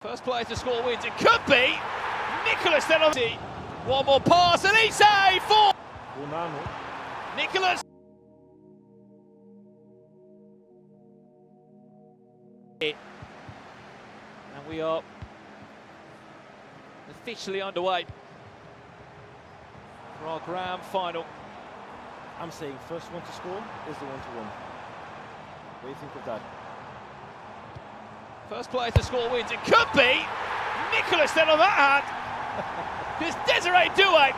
First player to score wins. It could be NICOLAS99FC. One more pass, and he's a four. NICOLAS. And we are officially underway for our grand final. I'm saying first one to score is the one to win. What do you think of that? First player to score wins. It could be NICOLAS then on that hand. Because Desiree Douay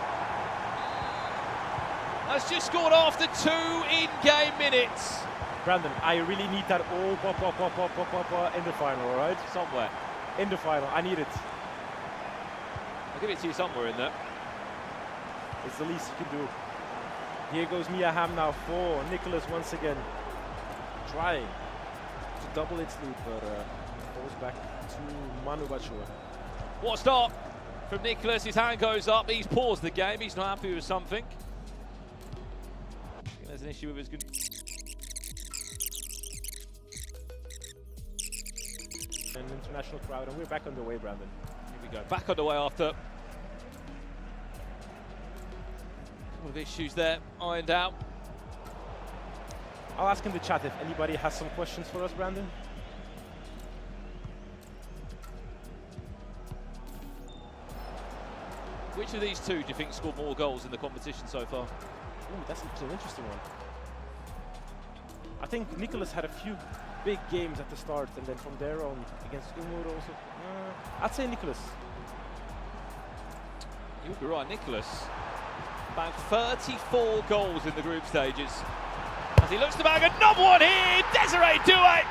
has just scored after 2 in-game minutes. Brandon, I really need that all in the final, all right? Somewhere. In the final, I need it. I'll give it to you somewhere in there. It's the least you can do. Here goes Mia Hamm now for NICOLAS once again. Trying to double its lead, but goes back to Manubachoore. What a start from NICOLAS. His hand goes up. He's paused the game. He's not happy with something. There's an issue with his good. An international crowd, and we're back on the way, Brandon. Here we go. Back on the way after a couple of issues there ironed out. I'll ask in the chat if anybody has some questions for us, Brandon. Which of these two do you think scored more goals in the competition so far? Ooh, that's an interesting one. I think NICOLAS had a few big games at the start, and then from there on against Umur also. I'd say NICOLAS. You'll be right, NICOLAS. About 34 goals in the group stages. As he looks to bag another one here, Desiree Douay.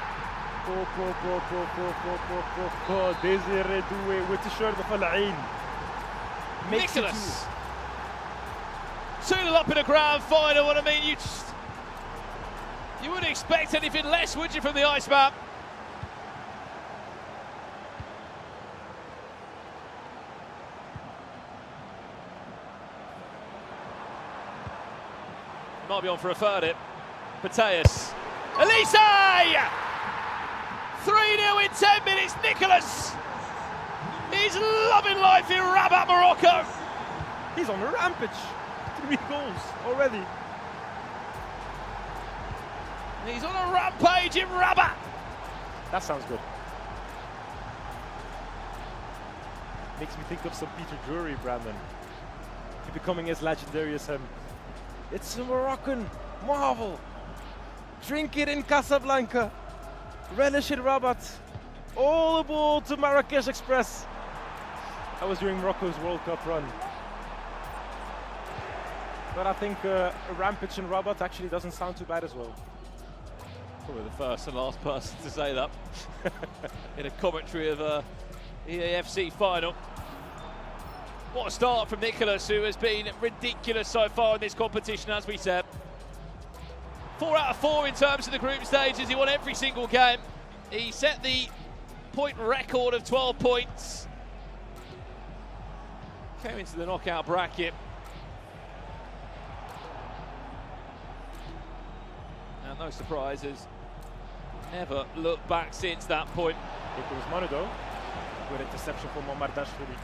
Desiree Douay with the shirt of Al-Ain. NICOLAS 2-0 up in a grand final. What I mean, you wouldn't expect anything less, would you, from the Iceman? Might be on for a third it. Pateas. Elise! 3-0 in 10 minutes. NICOLAS. He's loving life in Rabat, Morocco. He's on a rampage. 3 goals already. He's on a rampage in Rabat. That sounds good. Makes me think of some Peter Drury, Brandon. He's becoming as legendary as him. It's a Moroccan marvel. Drink it in Casablanca. Relish in Rabat. All aboard to Marrakesh Express. That was during Morocco's World Cup run. But I think a rampage in Rabat actually doesn't sound too bad as well. Probably the first and last person to say that in a commentary of a EAFC final. What a start from NICOLAS, who has been ridiculous so far in this competition, as we said. 4 out of 4 in terms of the group stages. He won every single game. He set the point record of 12 points. Came into the knockout bracket. And no surprises. Never looked back since that point. Here comes Manu though. Good interception for Manubachoore.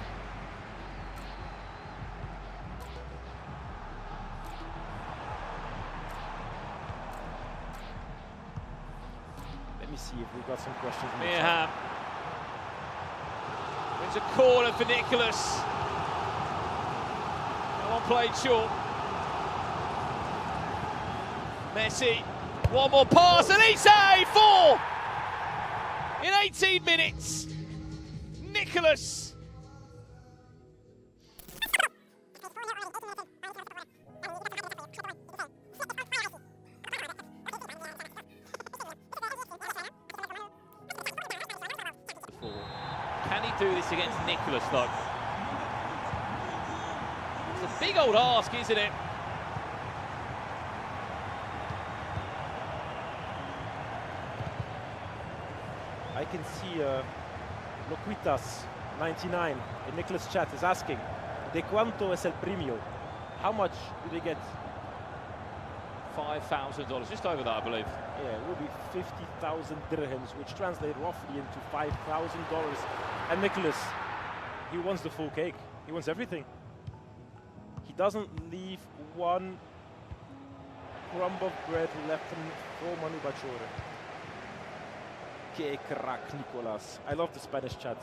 Let me see if we've got some questions. Mia Hamm. It's a corner for NICOLAS. No one played short. Messi. One more pass, and he's a 4 in 18 minutes. NICOLAS. Can he do this against NICOLAS, though? It's a big old ask, isn't it? I can see Loquitas99 in NICOLAS chat is asking, ¿de cuánto es el premio? How much do they get? $5,000, just over that, I believe. Yeah, it will be 50,000 dirhams, which translate roughly into $5,000 And Nicolas, he wants the full cake. He wants everything. He doesn't leave one crumb of bread left for Manubachoore. Que crack, Nicolas. I love the Spanish chat.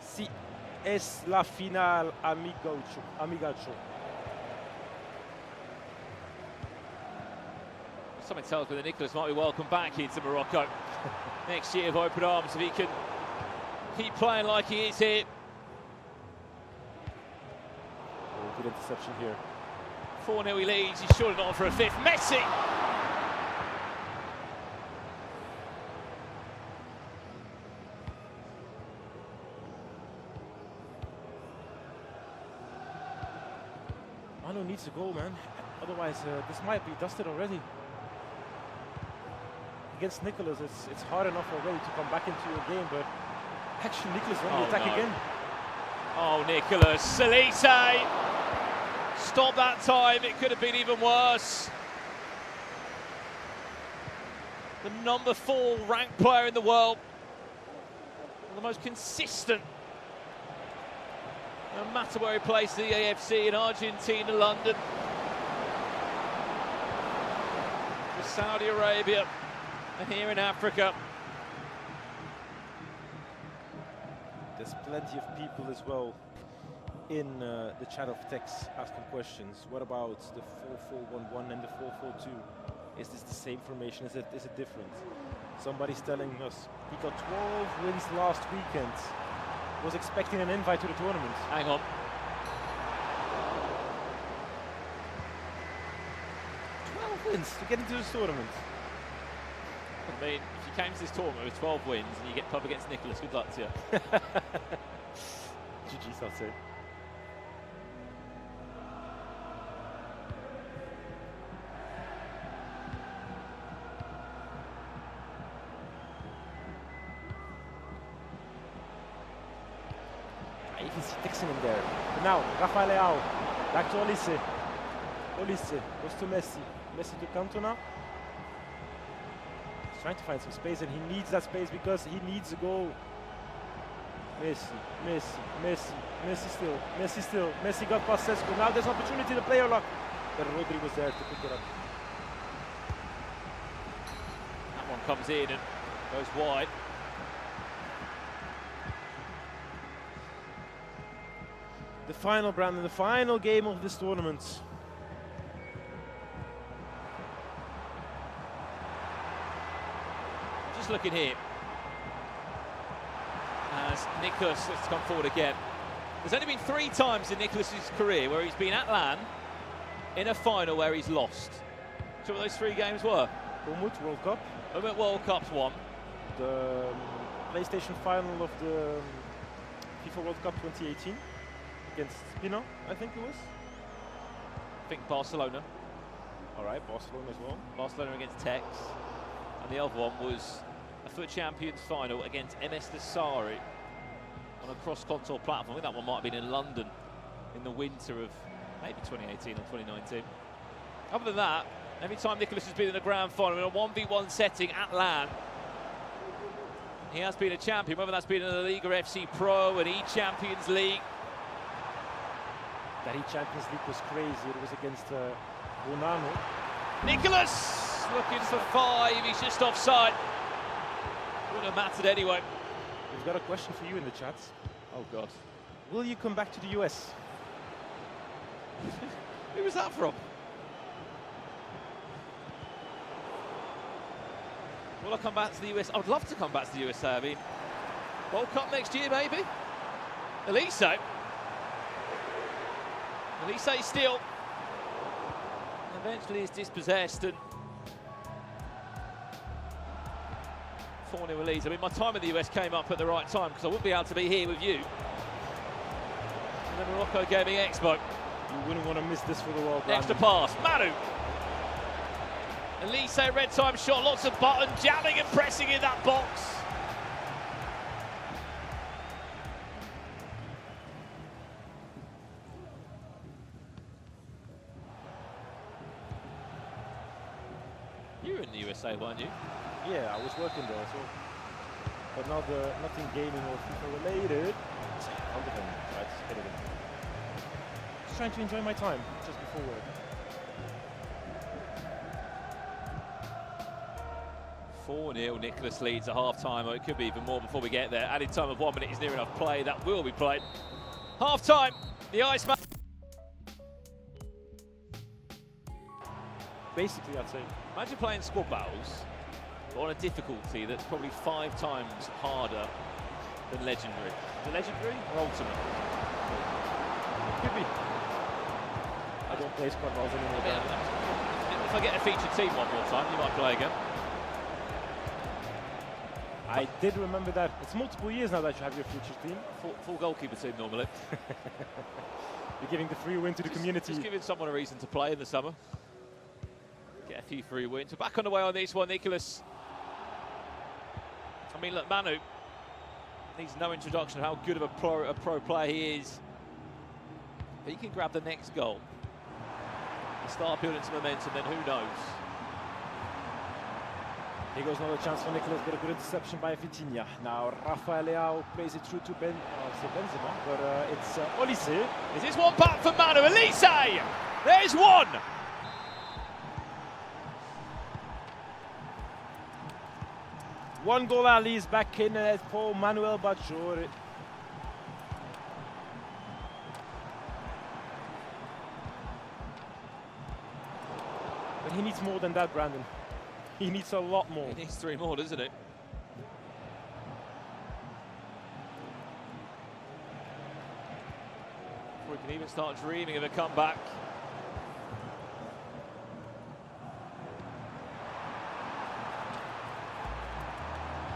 Si es la final, amigacho. Something tells me that Nicolas might be welcome back into Morocco next year with open arms if he can keep playing like he is here. Oh, good interception here. 4-0 he leads, he's surely not on for a fifth. Messi! Manu needs a goal, man. Otherwise, this might be dusted already. Against Nicolas, it's hard enough already to come back into your game, but actually Nicolas on the attack again. Oh, Nicolas, Salise! Stop that time, it could have been even worse. The number 4 ranked player in the world. The most consistent. No matter where he plays the AFC in Argentina, London, to Saudi Arabia, and here in Africa. There's plenty of people as well in the chat of text asking questions. What about the 4-4-1-1 and the 4-4-2? Is this the same formation? Is it different? Somebody's telling us he got 12 wins last weekend. Was expecting an invite to the tournament. Hang on. 12 wins to get into this tournament. I mean, if you came to this tournament with 12 wins and you get pub against Nicolas, good luck to you. GG's, I'll say. I even see Dixon in there. But now, Rafael Leao. Back to Olise. Olise goes to Messi. Messi to Cantona. He's trying to find some space, and he needs that space because he needs a goal. Messi still. Messi got past Sesko. Now there's opportunity to player lock. But Rodri was there to pick it up. That one comes in and goes wide. The final, Brandon, the final game of this tournament. Just looking here. As Nicolas has come forward again. There's only been 3 times in Nicolas's career where he's been at LAN in a final where he's lost. So what those 3 games were? Umut World Cup. Umut World Cup's one. The PlayStation final of the FIFA World Cup 2018 against Pino, I think it was. I think Barcelona. All right, Barcelona as well. Barcelona against Tex. And the other one was a FUT Champions final against MS Dasari on a cross-console platform. I think that one might have been in London in the winter of maybe 2018 or 2019. Other than that, every time Nicolas has been in a grand final in a 1v1 setting at LAN, he has been a champion, whether that's been in the Liga FC Pro, an E-Champions League. That E-Champions League was crazy. It was against Bonano. Nicolas looking for 5, he's just offside. Wouldn't have mattered anyway. We've got a question for you in the chat. Oh God. Will you come back to the US? Who was that from? Will I come back to the US? I would love to come back to the USA. I mean, World Cup next year, maybe? Elise still. Eventually is dispossessed and 4-0 leads. I mean, my time in the US came up at the right time because I wouldn't be able to be here with you in the Morocco Gaming Expo. You wouldn't want to miss this for the world. Extra pass, Manu. Elise red time shot, lots of button jamming and pressing in that box. You were in the USA, weren't you? Yeah, I was working there, so. But nothing gaming or FIFA related. Other than right, editing. Just trying to enjoy my time just before work. 4-0, Nicolas leads at half-time, or it could be even more before we get there. Added time of 1 minute is near enough play. That will be played. Half-time, the Iceman. Basically, I'd say. Imagine playing squad battles, but on a difficulty that's probably 5 times harder than Legendary. The Legendary or Ultimate? Could be. I don't play squad battles anymore. Yeah, if I get a featured team one more time, you might play again. I did remember that. It's multiple years now that you have your featured team. Full goalkeeper team normally. You're giving the free win to the community. Just giving someone a reason to play in the summer. Get a few free wins. We're back on the way on this one, Nicolas. I mean, look, Manu needs no introduction of how good of a pro player he is. But he can grab the next goal and start building some momentum, then who knows? Here goes another chance for Nicolas, but a good interception by Vitinha. Now Rafael Leao plays it through to Benzema, but it's Olise. Is this one back for Manu? Elise! There's one! One goal Ali is back in for Manubachoore. But he needs more than that, Brandon. He needs a lot more. He needs 3 more, doesn't it? Before we can even start dreaming of a comeback.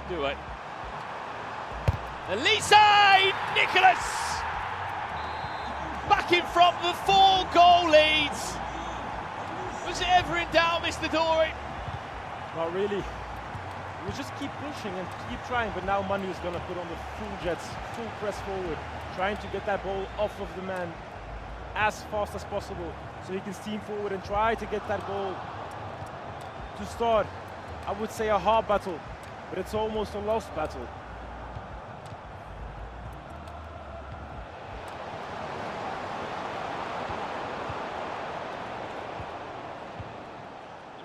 Do it. Elise! Nicolas! Back in front of the 4-goal leads. Was it ever in doubt, Mr. Dory? Not really. We just keep pushing and keep trying, but now Manu is going to put on the full jets, full press forward, trying to get that ball off of the man as fast as possible so he can steam forward and try to get that ball to start. I would say a hard battle, but it's almost a lost battle.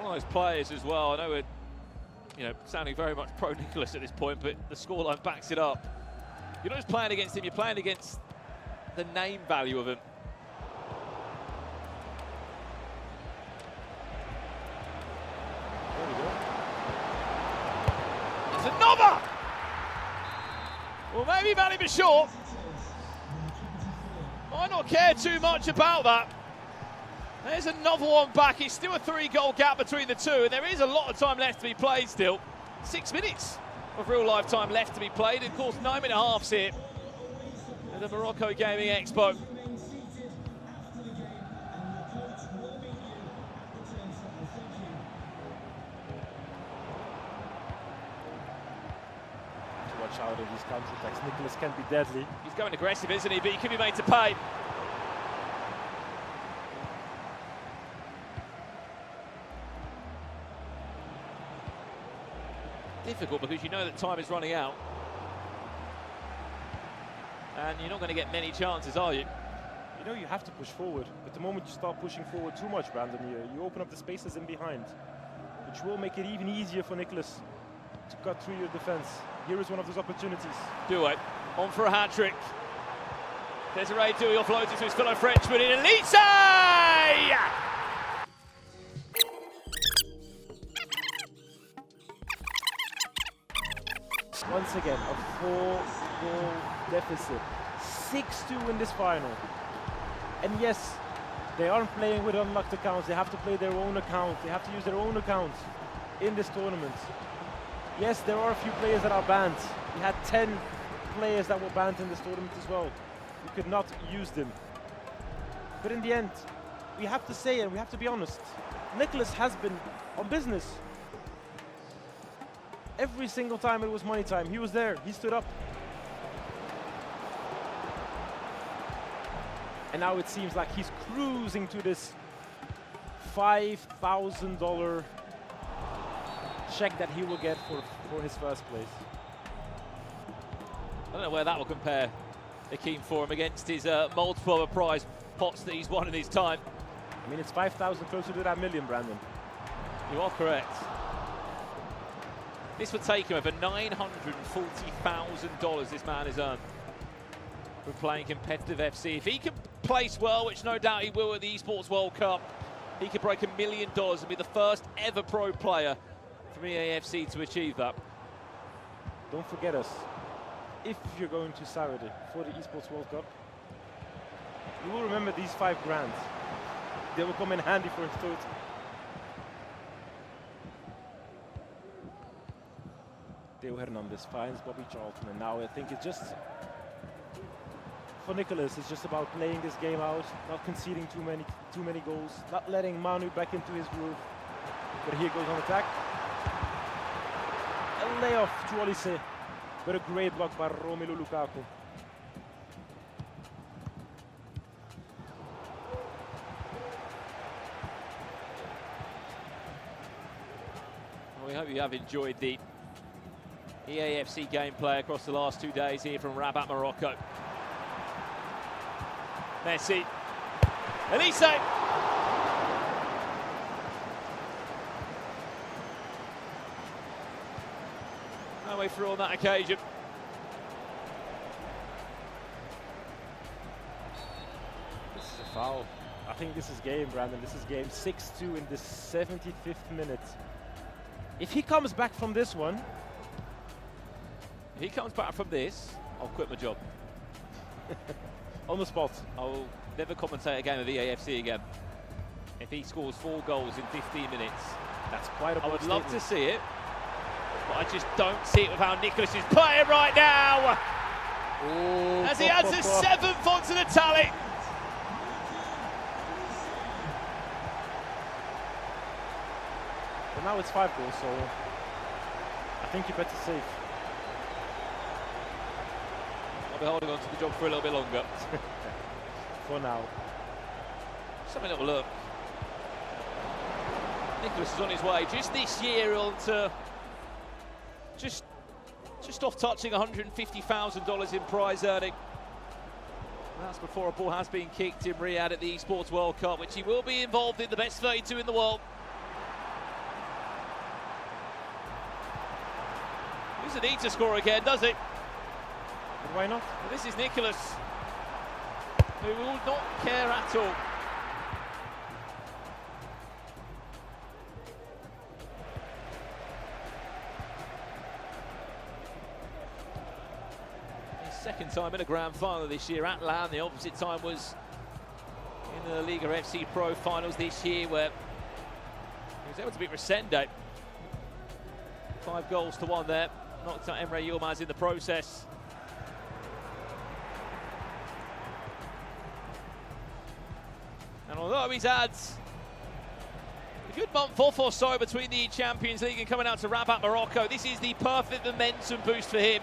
Those players as well. I know we're, sounding very much pro Nicolas at this point, but the scoreline backs it up. You're not just playing against him; you're playing against the name value of him. There we go. There's another. Well, maybe Manubachoore might not care too much about that. There's another one back. It's still a 3-goal gap between the two, and there is a lot of time left to be played still. 6 minutes of real-life time left to be played. Of course, 9 minute halves here at the Morocco Gaming Expo. To watch out in these counter-attacks. Nicolas can be deadly. He's going aggressive, isn't he? But he can be made to pay. Difficult because you know that time is running out, and you're not going to get many chances, are you? You know you have to push forward, but the moment you start pushing forward too much, Brandon, you open up the spaces in behind, which will make it even easier for Nicolas to cut through your defense. Here is one of those opportunities. Do it. On for a hat-trick. Desiree Douy offloads it to his fellow Frenchman in Elise! Once again, a 4-goal deficit. 6-2 in this final. And yes, they aren't playing with unlocked accounts. They have to play their own account. They have to use their own accounts in this tournament. Yes, there are a few players that are banned. We had 10 players that were banned in this tournament as well. We could not use them. But in the end, we have to say, and we have to be honest, Nicolas has been on business. Every single time it was money time, he was there, he stood up. And now it seems like he's cruising to this $5,000 check that he will get for his first place. I don't know where that will compare, Akeem, for him against his multiple other prize pots that he's won in his time. I mean, it's 5,000 closer to that million, Brandon. You are correct. This would take him over $940,000 this man has earned from playing competitive FC. If he can place well, which no doubt he will at the Esports World Cup, he could break $1 million and be the first ever pro player from EAFC to achieve that. Don't forget us. If you're going to Saturday for the Esports World Cup, you will remember these 5 grand. They will come in handy for his total. Theo Hernandez finds Bobby Charlton, and now I think it's just, for Nicolas, it's just about playing this game out, not conceding too many goals, not letting Manu back into his groove. But here goes on attack. A layoff to Olise, but a great block by Romelu Lukaku. We hope you have enjoyed the EAFC gameplay across the last 2 days here from Rabat, Morocco. Messi. Elise! No way through on that occasion. This is a foul. I think this is game, Brandon. This is game 6-2 in the 75th minute. If he comes back from this one... If he comes back from this, I'll quit my job. On the spot. I'll never commentate a game of EAFC again. If he scores 4 goals in 15 minutes. That's quite a I would statement. love to see it, but I just don't see it with how Nicolas is playing right now. Oh, As he adds a 7th onto the tally. But now it's 5 goals, so I think you better save. I'll be holding on to the job for a little bit longer. For now. Let's have a little look. Nicolas is on his way just this year on to just off touching $150,000 in prize earning. And that's before a ball has been kicked in Riyadh at the Esports World Cup, which he will be involved in, the best 32 in the world. He doesn't need to score again, does it? But why not? Well, this is Nicolas, who will not care at all. His second time in a grand final this year at LAN. The opposite time was in the Liga FC Pro finals this year, where he was able to beat Resende. 5 goals to 1 there. Knocked out Emre Yilmaz in the process. And although he's had a good month off or so between the Champions League and coming out to Rabat, Morocco, this is the perfect momentum boost for him.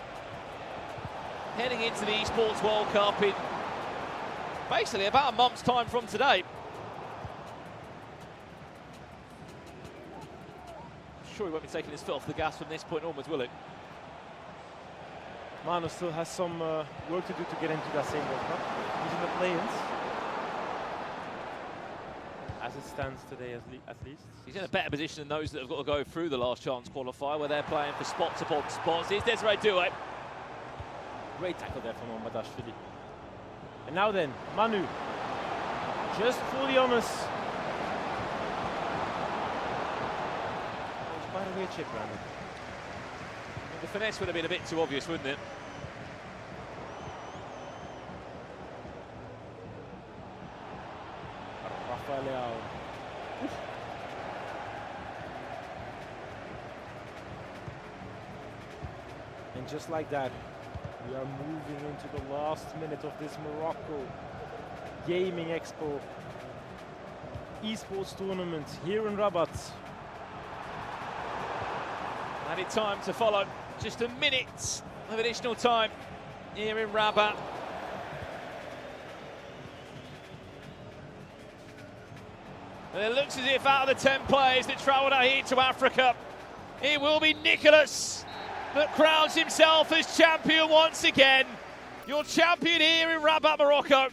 Heading into the Esports World Cup in basically about a month's time from today. I'm sure he won't be taking his foot off the gas from this point onwards, will it? Manu still has some work to do to get into that same World Cup. He's in the play-ins. As it stands today, at least. He's in a better position than those that have got to go through the last chance qualifier, where they're playing for spots upon spots. Here's Desiree Doué. Great tackle there from Manubachoore. And now then, Manu. Just fully honest. It's quite a weird chip, Brandon. The finesse would have been a bit too obvious, wouldn't it? Rafael Leao. And just like that, we are moving into the last minute of this Morocco Gaming Expo Esports tournament here in Rabat. Added time to follow. Just a minute of additional time here in Rabat. And it looks as if out of the 10 players that travelled out here to Africa, It will be Nicolas that crowns himself as champion once again. Your champion here in Rabat, Morocco.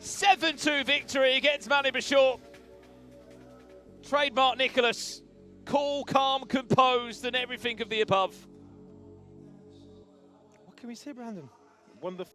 7-2 victory against Manubachoore. Trademark Nicolas. Cool, calm, composed, and everything of the above. What can we say, Brandon? Won the